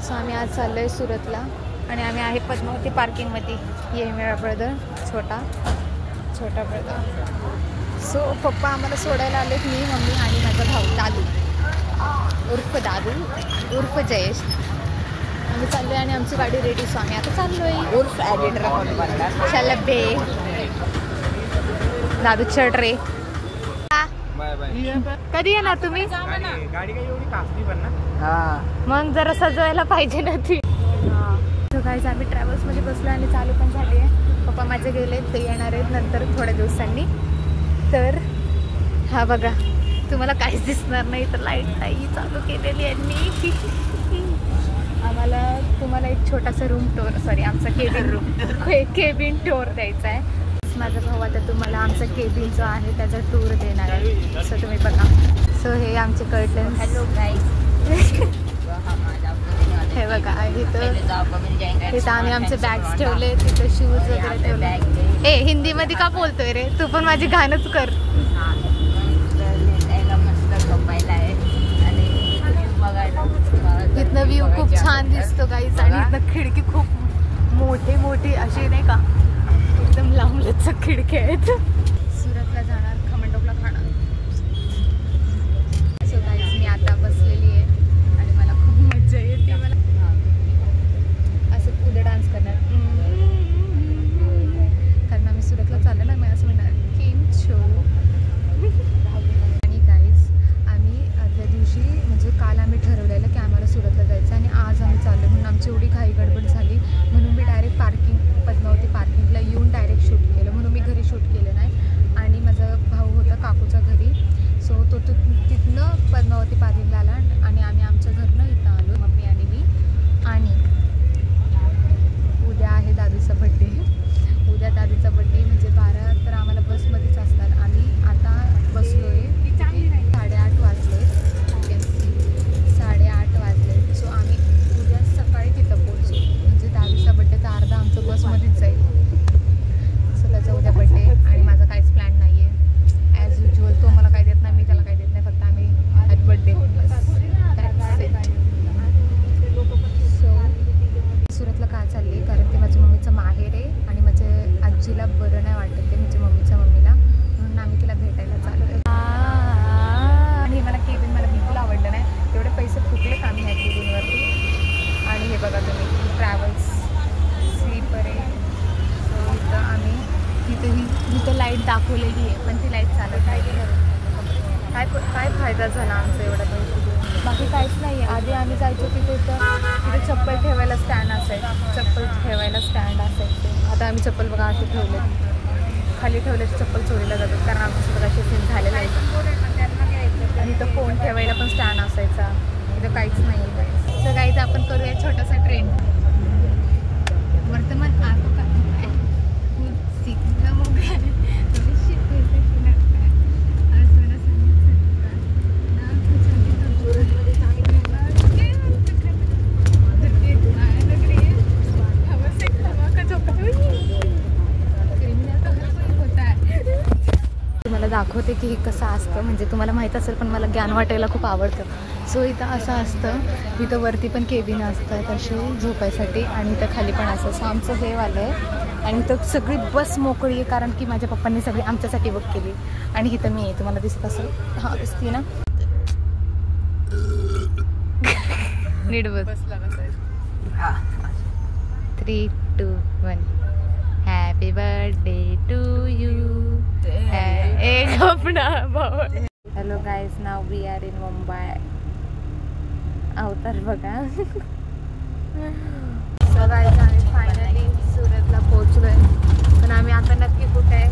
So आम्ही आज चाललो आहे सुरतला आणि आम्ही आहे पद्मावती पार्किंगमध्ये. ये मेरा ब्रदर छोटा ब्रदर. सो पप्पा आम्हाला सोडायला आलेत, मी मम्मी आणि माझा भाऊ दादू उर्फ जयेश. आम्ही चाललो आहे आणि आमची गाडी रेडी. सो आम्ही आता चाललो आहे उर्फ एडिटर शलबे दादू चढ रे. कधी येणार तुम्ही? गाडी काही एवढी खास पण ना, मग जरा सजवायला पाहिजे ना ती. तो गाईज आम्ही ट्रॅव्हल्समध्ये बसलो आणि चालू पण झाली आहे. पप्पा माझे गेले, ते येणार आहेत नंतर थोड्या दिवसांनी. तर हा बघा, तुम्हाला काहीच दिसणार नाही तर लाईट नाही चालू केलेली आहे मी. आम्हाला तुम्हाला एक छोटासा रूम टूर, सॉरी आमचा केबिन टूर द्यायचा आहे. माझा भाऊ आता तुम्हाला आमचा केबिन जो आहे त्याचा टूर देणार आहे. सो तुम्ही बघा. सो हे आमचे कर्टन्स. हॅलो गाईस. हे बघा, इथं आम्ही आमचे बॅग्स ठेवले, तिथं शूज वगैरे ठेवले. ए हिंदीमध्ये का बोलतोय रे तू? पण माझी घाणच कर. इथनं व्ह्यू खूप छान दिसतो गाईस आणि इथनं खिडकी खूप मोठी अशी नाही का, एकदम लांबलचक खिडकी आहेत. सुरतला जाणार, खमणडोकला खाणार. सो गाईस मी आता बसलेली आहे आणि मला खूप मजा येते. मला असं उद्या डान्स करणार कारण आम्ही सुरतला चाललो ना, मी असं म्हणणार केम छो. आणि गाईज आम्ही आदल्या दिवशी म्हणजे काल आम्ही ठरवलेलं की आम्हाला सुरतला जायचं आणि आज आम्ही चाललो. म्हणून आमची एवढी घाई गडबड झाली म्हणून मी डायरेक्ट पद्मावती पार्किंगला येऊन डायरेक्ट शूट केलं. म्हणून मी घरी शूट केलं नाही. आणि माझा भाऊ होता काकूच्या घरी. सो तो तिथनं पद्मावती पार्किंगला आला आणि आम्ही आमच्या घरनं इथं आलो, मम्मी आणि मी. आणि उद्या आहे दादूचा बड्डे. उद्या दादूचा बड्डे म्हणजे 12 तर आम्हाला बसमध्येच असतात. आम्ही आता बसलो आहे 8:30 वाजले, 8:30 वाजले. सो आम्ही उद्या सकाळी तिथं पोहोचू. म्हणजे दादूचा बड्डे तर अर्धा आमचं बसमध्येच जाईल. सो त्याचा उद्या बड्डे आणि माझा काहीच प्लॅन नाही आहे. ॲज युज्युअल तो मला काय देत नाही, मी त्याला काय देत नाही. फक्त आम्ही हॅपी बड्डे सो सुरतला का चालली कारण ते माझ्या मम्मीचं माहेर आहे आणि माझ्या आजीला बरं नाही वाटत ते, म्हणजे मम्मीच्या मम्मीला. म्हणून आम्ही तिला भेटायला चालू आहे. आणि मला केबिन मला बिलकुल आवडलं नाही. तेवढे पैसे फुकले आम्ही ह्या केबिनवरती. आणि हे बघा तुम्ही ट्रॅव्हल्स स्लीपर आहे. सो इथं आम्ही इथं लाईट दाखवलेली आहे पण ती लाईट चालत नाही. काय फायदा झाला आमचा एवढा पैसे देऊन? बाकी काहीच नाही आहे. आधी आम्ही जायचो तिथे चप्पल ठेवायला स्टँड असायचे, आता आम्ही चप्पल बघा असे ठेवले, खाली ठेवले चप्पल चोरीला जातात कारण आमचं बघा असे सीन झालेलं आहे. आणि इथं फोन ठेवायला पण स्टँड असायचा, इथं काहीच नाही आहे. सो गाईज आपण करूया छोटासा ट्रेंड. वर्तमान आपको तुम्हाला दाखवते की हे कसं असतं. म्हणजे तुम्हाला माहीत असेल पण मला ज्ञान वाटायला खूप आवडतं. सो इथं असं असतं, इथं वरती पण केबिन असतात असे झोपायसाठी आणि इथं खाली पण असं. सो आमचं हे वालं आहे आणि इथं सगळी बस मोकळी आहे कारण की माझ्या पप्पांनी सगळी आमच्यासाठी बुक केली. आणि इथं मी आहे, तुम्हाला दिसत असेल, हां दिसते ना, नीट बस. 3, 2, 1 हॅपी बर्थडे टू यू. एक अपना hello guys, now we are in Mumbai. अवतार बघा. सो गाईज आम्ही फायनली सुरतला पोहोचलोय पण आम्ही आता नक्की कुठे आहे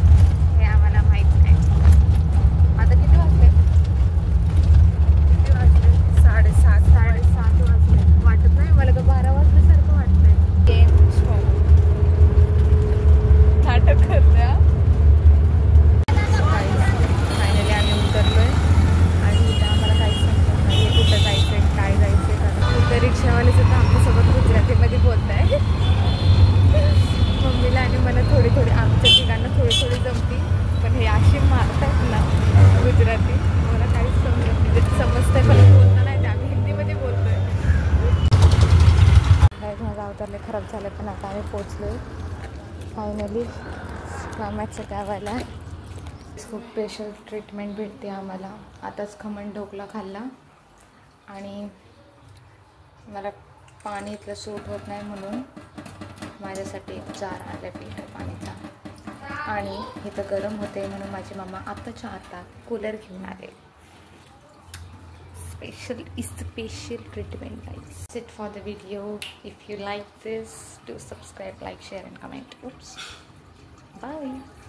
हे आम्हाला माहीत नाही. आता किती वाजले? 7:30 वाजले. वाटत नाही मला का 12 वाजल्यासारखं वाटतंय. नाटक करतोय. फायनली आम्ही उतरलोय आणि इथं आम्हाला काहीच समजत नाही कुठं जायचंय काय जायचंय. कारण इथं रिक्षावाले सुद्धा आमच्यासोबत गुजरातीमध्ये बोलत आहे. मम्मीला आणि मला थोडी आमच्या ठिकाणं थोडी जमती पण हे अशी मारतात ना गुजराती, मला काहीच समजत नाही. समजतंय पण बोलता नाही ते, आम्ही हिंदीमध्ये बोलतोय. लय खराब झालं, पण आता आम्ही पोचलो फायनली मामाच्या गावाला. खूप स्पेशल ट्रीटमेंट भेटते आम्हाला. आताच खमण ढोकला खाल्ला आणि मला पाणी इथलं सूट होत नाही म्हणून माझ्यासाठी जार आणलं फिल्टर पाणीचा. आणि इथं गरम होते म्हणून माझी मम्मा आत्ताच्या आता कूलर घेऊन आले. Special treatment guys. That's it for the video. If you like this, do subscribe, like, share and comment. Oops. Bye.